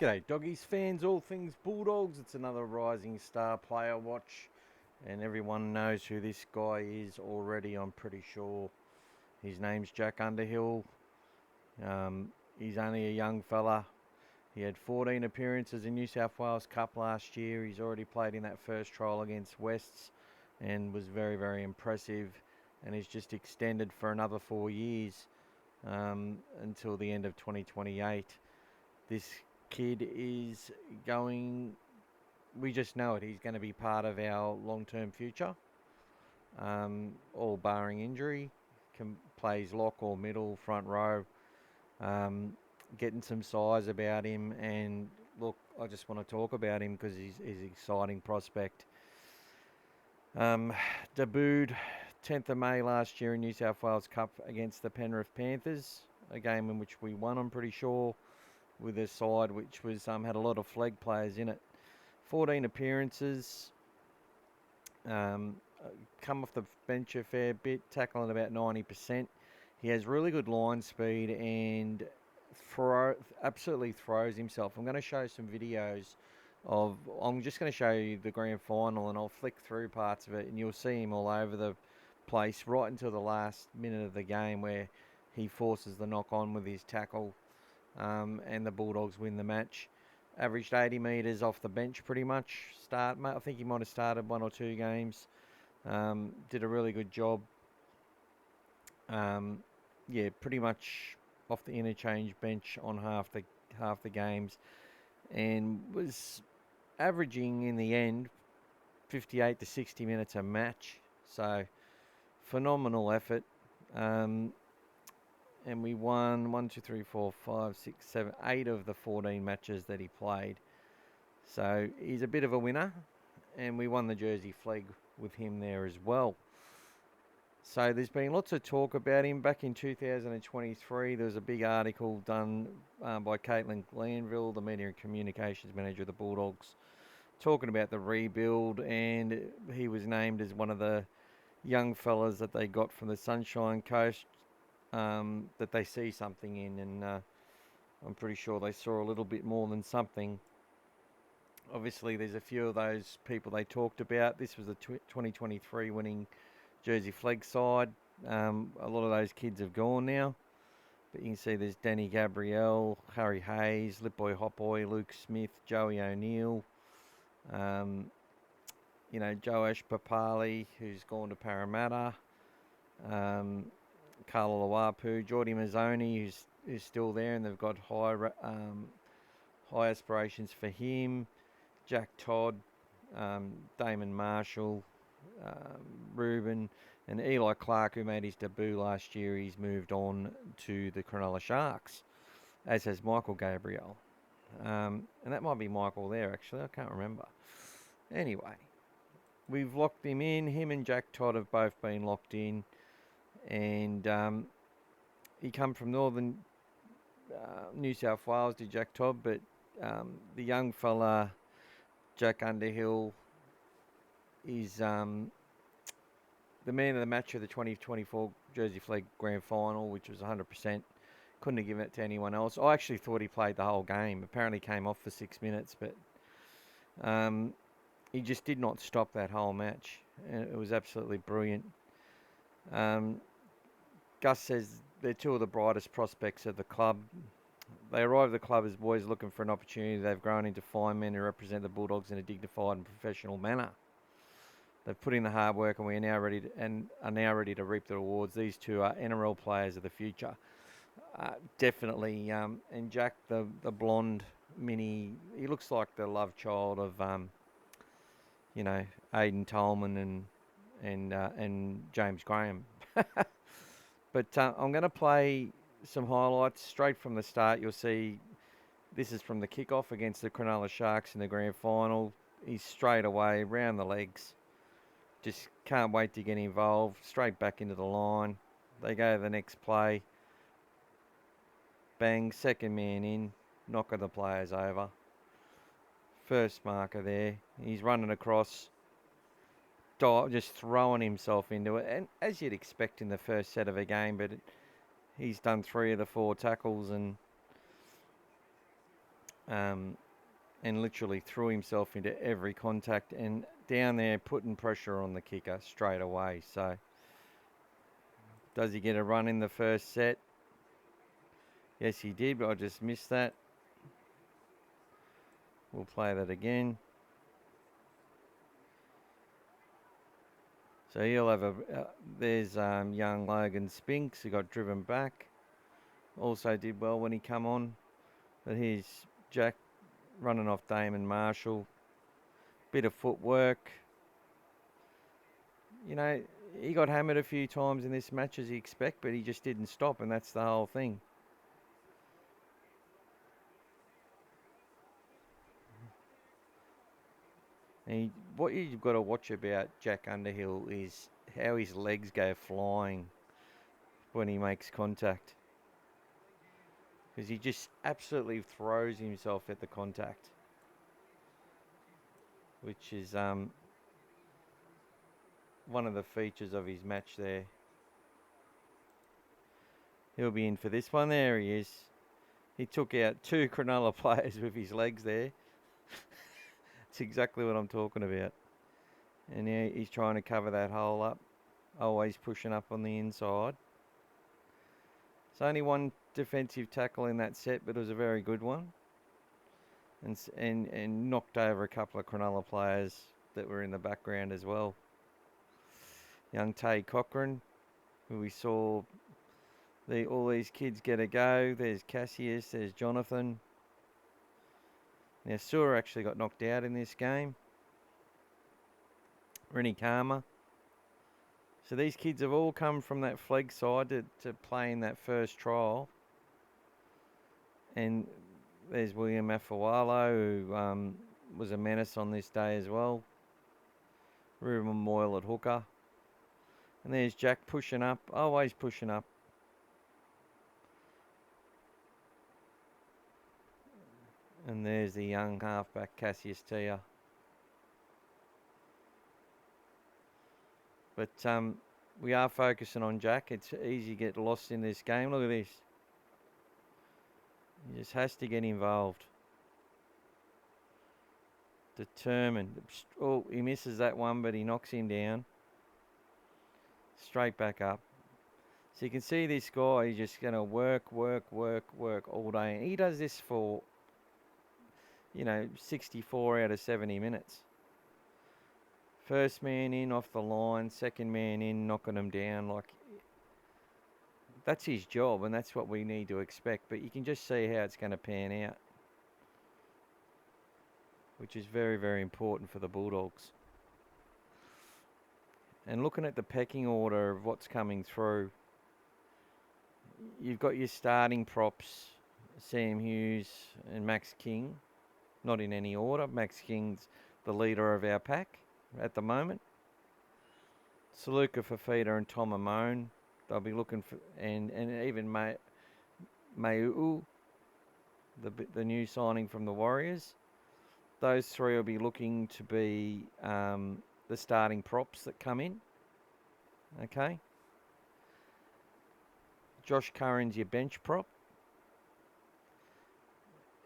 G'day doggies fans, all things Bulldogs. It's another rising star player watch, and everyone knows who this guy is already, I'm pretty sure. His name's Jack Underhill. He's only a young fella. He had 14 appearances in New South Wales Cup last year. He's already played in that first trial against Wests and was very, very impressive, and he's just extended for another 4 years until the end of 2028. This kid is going, we just know it, he's going to be part of our long-term future, all barring injury. Plays lock or middle, front row, getting some size about him. And look, I just want to talk about him because he's an exciting prospect. Debuted 10th of May last year in New South Wales Cup against the Penrith Panthers, a game in which we won, I'm pretty sure, with a side which was had a lot of Flegg players in it. 14 appearances, come off the bench a fair bit, tackling about 90%. He has really good line speed and absolutely throws himself. I'm going to show some videos I'm just going to show you the grand final, and I'll flick through parts of it, and you'll see him all over the place right until the last minute of the game where he forces the knock on with his tackle. And the Bulldogs win the match. Averaged 80 metres off the bench pretty much. I think he might have started 1 or 2 games. Did a really good job. Pretty much off the interchange bench on half the games, and was averaging in the end 58 to 60 minutes a match. So phenomenal effort. And we won 8 of the 14 matches that he played. So he's a bit of a winner, and we won the Jersey Flegg with him there as well. So there's been lots of talk about him. Back in 2023, there was a big article done by Caitlin Glanville, the Media and Communications Manager of the Bulldogs, talking about the rebuild, and he was named as one of the young fellas that they got from the Sunshine Coast, that they see something in, and I'm pretty sure they saw a little bit more than something. Obviously, there's a few of those people they talked about. This was the 2023 winning Jersey Flegg side. A lot of those kids have gone now, but you can see there's Danny Gabrielle, Harry Hayes, Lipboy Hopboy, Luke Smith, Joey O'Neill, Joash Papali, who's gone to Parramatta, Carla Lawapu, Geordie Mazzoni, who's still there, and they've got high aspirations for him. Jack Todd, Damon Marshall, Ruben, and Eli Clark, who made his debut last year. He's moved on to the Cronulla Sharks, as has Michael Gabriel. And that might be Michael there, actually. I can't remember. Anyway, we've locked him in. Him and Jack Todd have both been locked in. And he come from northern New South Wales, did Jack Todd, but the young fella, Jack Underhill, is the man of the match of the 2024 Jersey Flegg Grand Final, which was 100%. Couldn't have given it to anyone else. I actually thought he played the whole game. Apparently came off for 6 minutes, but he just did not stop that whole match. It was absolutely brilliant. Gus says they're two of the brightest prospects of the club. They arrived at the club as boys looking for an opportunity. They've grown into fine men who represent the Bulldogs in a dignified and professional manner. They've put in the hard work, and are now ready to reap the rewards. These two are NRL players of the future, definitely. And Jack, the blonde mini, he looks like the love child of Aidan Tolman and James Graham. But I'm going to play some highlights straight from the start. You'll see this is from the kickoff against the Cronulla Sharks in the grand final. He's straight away round the legs. Just can't wait to get involved. Straight back into the line. They go to the next play. Bang, second man in. Knocking the players over. First marker there. He's running across. Just throwing himself into it. And as you'd expect in the first set of a game, but he's done 3 of the 4 tackles, and and literally threw himself into every contact and down there putting pressure on the kicker straight away. So does he get a run in the first set? Yes, he did, but I just missed that. We'll play that again. So he'll have there's young Logan Spinks, who got driven back. Also did well when he come on. But here's Jack running off Damon Marshall. Bit of footwork. You know, he got hammered a few times in this match as you expect, but he just didn't stop, and that's the whole thing. And what you've got to watch about Jack Underhill is how his legs go flying when he makes contact. Because he just absolutely throws himself at the contact, which is one of the features of his match there. He'll be in for this one. There he is. He took out 2 Cronulla players with his legs there. It's exactly what I'm talking about. And yeah, he's trying to cover that hole up. Always pushing up on the inside. It's only one defensive tackle in that set, but it was a very good one. And knocked over a couple of Cronulla players that were in the background as well. Young Tay Cochran, who we saw all these kids get a go. There's Cassius, there's Jonathan. Now, Sewer actually got knocked out in this game. Rennie Karma. So these kids have all come from that Flegg side to play in that first trial. And there's William Afawalo, who was a menace on this day as well. Ruben Moyle at hooker. And there's Jack pushing up, always pushing up. And there's the young halfback, Cassius Tia. But we are focusing on Jack. It's easy to get lost in this game. Look at this. He just has to get involved. Determined. Oh, he misses that one, but he knocks him down. Straight back up. So you can see this guy, he's just going to work all day. And he does this for, 64 out of 70 minutes. First man in off the line, second man in, knocking them down. That's his job, and that's what we need to expect. But you can just see how it's going to pan out, which is very, very important for the Bulldogs. And looking at the pecking order of what's coming through, you've got your starting props, Sam Hughes and Max King. Not in any order. Max King's the leader of our pack at the moment. Saluka Fafita and Tom Amone. They'll be looking for, and even maiu'u, the new signing from the Warriors. Those 3 will be looking to be the starting props that come in. Okay. Josh Curran's your bench prop.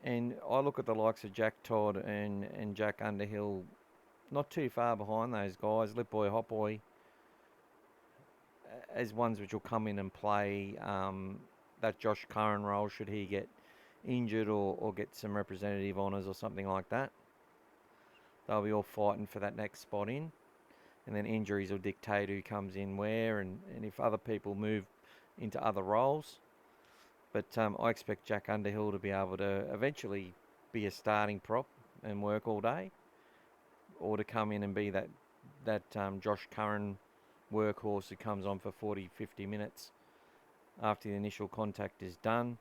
And I look at the likes of Jack Todd and Jack Underhill, not too far behind those guys, Lip Boy, Hot Boy, as ones which will come in and play that Josh Curran role should he get injured or get some representative honours or something like that. They'll be all fighting for that next spot in. And then injuries will dictate who comes in where and if other people move into other roles. But I expect Jack Underhill to be able to eventually be a starting prop and work all day, or to come in and be that Josh Curran workhorse who comes on for 40, 50 minutes after the initial contact is done.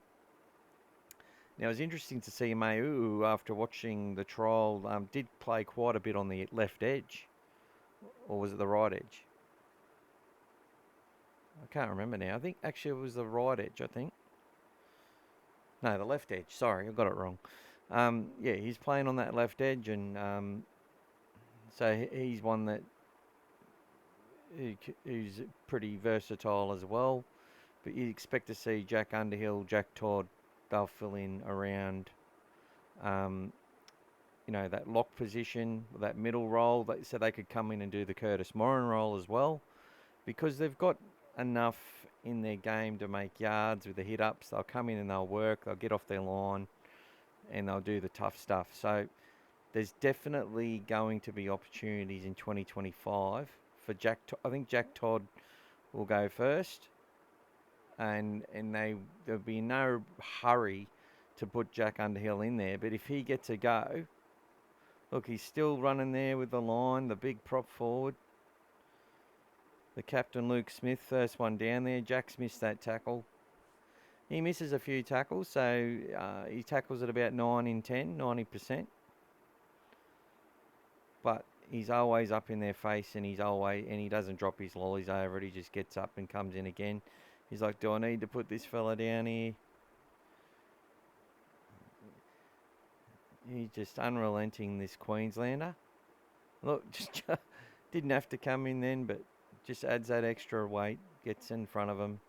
Now, it was interesting to see maiu'u, after watching the trial, did play quite a bit on the left edge. Or was it the right edge? I can't remember now. I think actually it was the right edge, I think. No, the left edge. Sorry, I got it wrong. Yeah, he's playing on that left edge, and so he's one that who's pretty versatile as well. But you expect to see Jack Underhill, Jack Todd, they'll fill in around um, that lock position, that middle role, so they could come in and do the Curtis Moran role as well, because they've got enough in their game to make yards with the hit ups. They'll come in and they'll work, they'll get off their line, and they'll do the tough stuff. So there's definitely going to be opportunities in 2025 for Jack. I think Jack Todd will go first, and there'll be no hurry to put Jack Underhill in there. But if he gets a go, look, he's still running there with the line, the big prop forward. The captain, Luke Smith, first one down there. Jack's missed that tackle. He misses a few tackles, so he tackles at about 9 in 10, 90%. But he's always up in their face, and he doesn't drop his lollies over it. He just gets up and comes in again. He's like, do I need to put this fella down here? He's just unrelenting, this Queenslander. Look, just didn't have to come in then, but just adds that extra weight, gets in front of him.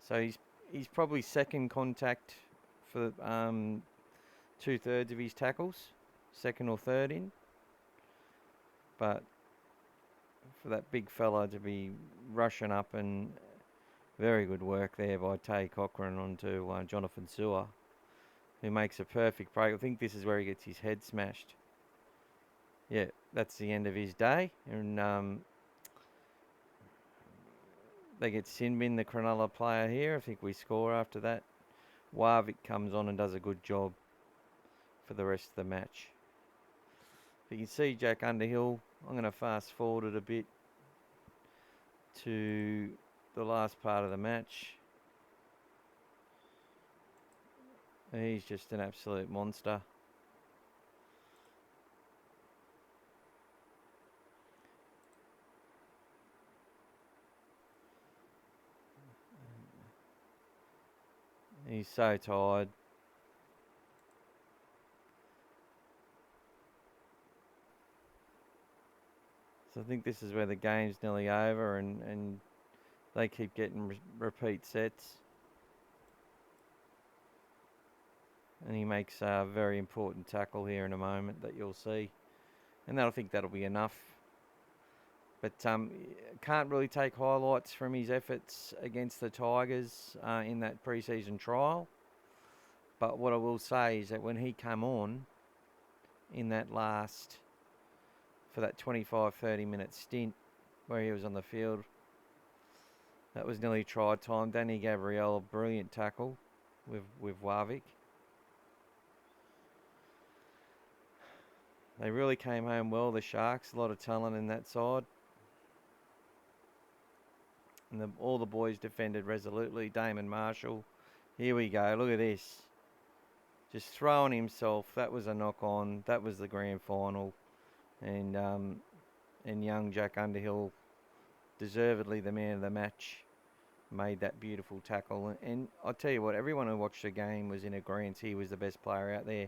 So he's probably second contact for 2/3 of his tackles, second or third in. But for that big fella to be rushing up, and very good work there by Tay Cochrane onto Jonathan Sewer, who makes a perfect break. I think this is where he gets his head smashed. Yeah, that's the end of his day. And they get Sinbin, the Cronulla player here. I think we score after that. Warwick comes on and does a good job for the rest of the match. But you can see Jack Underhill. I'm going to fast forward it a bit to the last part of the match. He's just an absolute monster. He's so tired. So I think this is where the game's nearly over, and they keep getting repeat sets. And he makes a very important tackle here in a moment that you'll see. And I think that'll be enough. But can't really take highlights from his efforts against the Tigers in that pre-season trial. But what I will say is that when he came on in that for that 25-30 minute stint where he was on the field, that was nearly try time. Danny Gabriel, brilliant tackle with Warwick. They really came home well, the Sharks. A lot of talent in that side. And all the boys defended resolutely. Damon Marshall. Here we go. Look at this. Just throwing himself. That was a knock-on. That was the grand final. And young Jack Underhill, deservedly the man of the match, made that beautiful tackle. And I'll tell you what, everyone who watched the game was in agreement. He was the best player out there.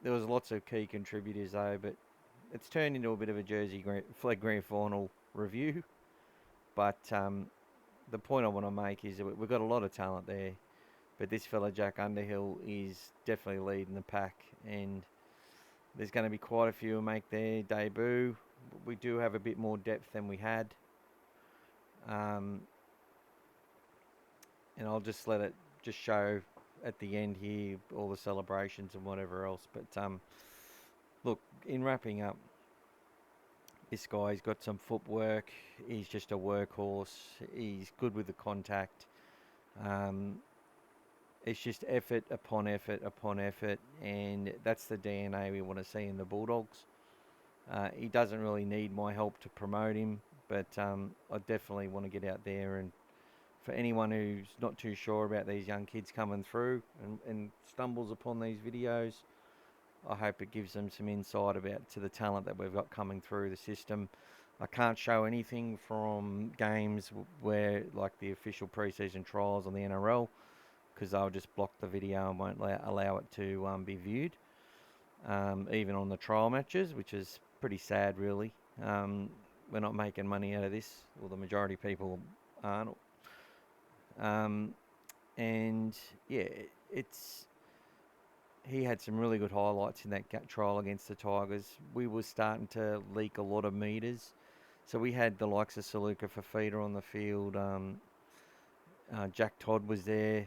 There was lots of key contributors though, but it's turned into a bit of a Jersey Flegg Grand Final review. But the point I want to make is that we've got a lot of talent there, but this fella Jack Underhill is definitely leading the pack, and there's going to be quite a few who make their debut. We do have a bit more depth than we had, and I'll just let it just show at the end here all the celebrations and whatever else. But look, in wrapping up, this guy's got some footwork. He's just a workhorse. He's good with the contact. It's just effort upon effort upon effort, and that's the DNA we want to see in the Bulldogs. He doesn't really need my help to promote him, but I definitely want to get out there, and for anyone who's not too sure about these young kids coming through and stumbles upon these videos, I hope it gives them some insight to the talent that we've got coming through the system. I can't show anything from games where, like the official pre-season trials on the NRL, because they'll just block the video and won't allow it to be viewed. Even on the trial matches, which is pretty sad, really. We're not making money out of this, or the majority of people aren't. And yeah, it's he had some really good highlights in that trial against the Tigers. We were starting to leak a lot of metres. So we had the likes of Saluka Fafita on the field. Jack Todd was there.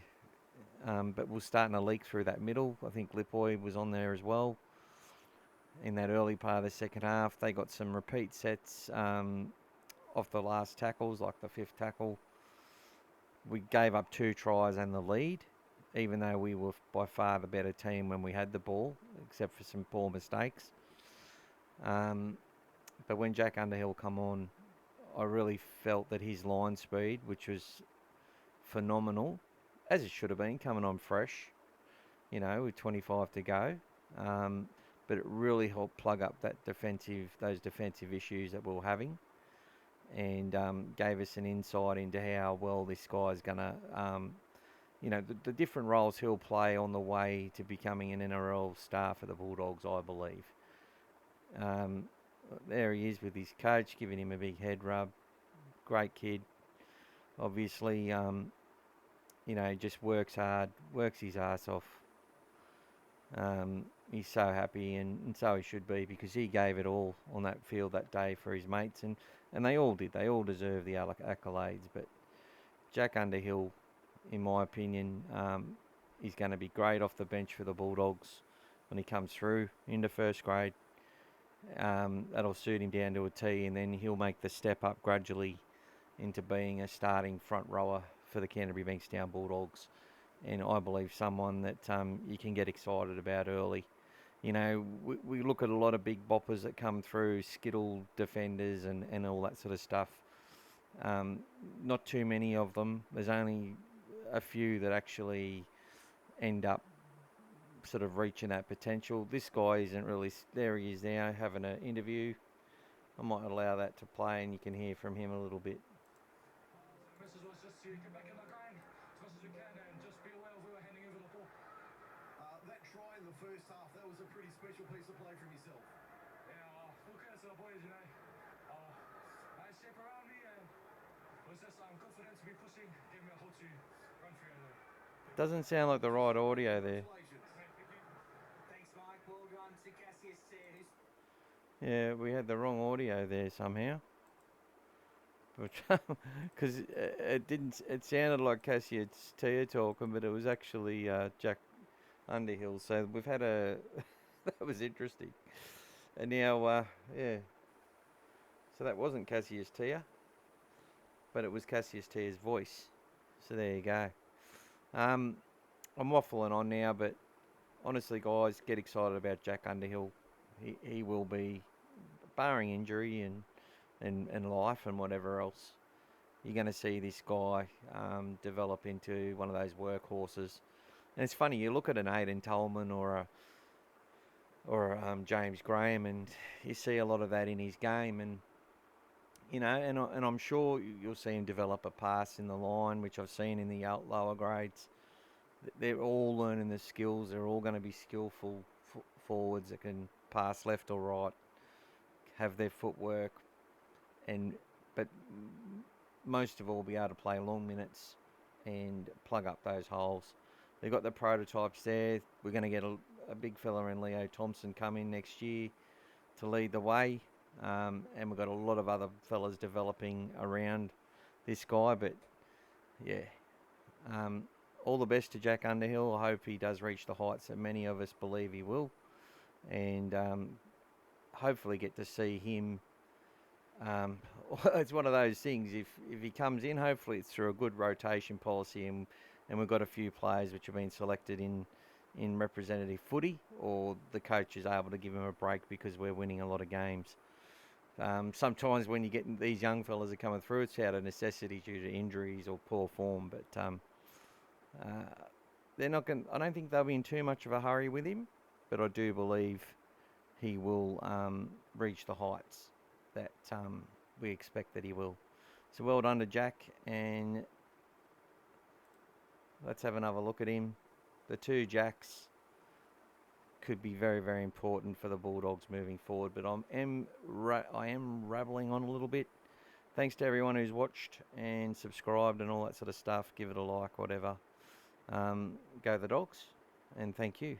But we're starting to leak through that middle. I think Lipoi was on there as well in that early part of the second half. They got some repeat sets off the last tackles, like the fifth tackle. We gave up 2 tries and the lead, even though we were by far the better team when we had the ball, except for some poor mistakes. But when Jack Underhill come on, I really felt that his line speed, which was phenomenal, as it should have been, coming on fresh, with 25 to go. But it really helped plug up those defensive issues that we were having, and gave us an insight into how well this guy's going to, the different roles he'll play on the way to becoming an NRL star for the Bulldogs, I believe. There he is with his coach, giving him a big head rub. Great kid. Obviously, just works hard, works his ass off. He's so happy, and so he should be, because he gave it all on that field that day for his mates, and they all did. They all deserve the accolades. But Jack Underhill, in my opinion, is going to be great off the bench for the Bulldogs when he comes through into first grade. That'll suit him down to a T, and then he'll make the step up gradually into being a starting front rower for the Canterbury Bankstown Bulldogs. And I believe someone that you can get excited about early. We look at a lot of big boppers that come through, skittle defenders and all that sort of stuff. Not too many of them. There's only a few that actually end up sort of reaching that potential. This guy isn't really. There he is now, having an interview. I might allow that to play, and you can hear from him a little bit. The message was just to get back in the grind as much as we can and just be aware of who we're handing over the ball. That try in the first half, that was a pretty special piece of play from yourself. Yeah, full credit to the boys, nice shape around me, and it was just good for them to be pushing, gave me a hold to run through anyway. Doesn't sound like the right audio there. Thanks, Mike. Well done to Cassius Tears. Yeah, we had the wrong audio there somehow. Because it sounded like Cassius Tia talking, but it was actually Jack Underhill. So we've had that was interesting. And now, so that wasn't Cassius Tia, but it was Cassius Tia's voice. So there you go. I'm waffling on now, but honestly, guys, get excited about Jack Underhill. He will be, barring injury and life and whatever else, you're going to see this guy develop into one of those workhorses. And it's funny, you look at an Aidan Tolman or a James Graham, and you see a lot of that in his game, and and I'm sure you'll see him develop a pass in the line, which I've seen in the lower grades. They're all learning the skills. They're all going to be skillful forwards that can pass left or right, have their footwork, but most of all be able to play long minutes and plug up those holes. They've got the prototypes there. We're going to get a big fella in Leo Thompson come in next year to lead the way, and we've got a lot of other fellas developing around this guy. But yeah, all the best to Jack Underhill. I hope he does reach the heights that many of us believe he will, and hopefully get to see him. It's one of those things. If he comes in, hopefully it's through a good rotation policy, and we've got a few players which have been selected in representative footy, or the coach is able to give him a break because we're winning a lot of games. Sometimes when you get these young fellas are coming through, it's out of necessity due to injuries or poor form, but they're not going. I don't think they'll be in too much of a hurry with him, but I do believe he will reach the heights that we expect that he will. So well done to Jack, and let's have another look at him. The two Jacks could be very, very important for the Bulldogs moving forward, but I am rabbling on a little bit. Thanks to everyone who's watched and subscribed and all that sort of stuff. Give it a like, whatever. Go the Dogs, and thank you.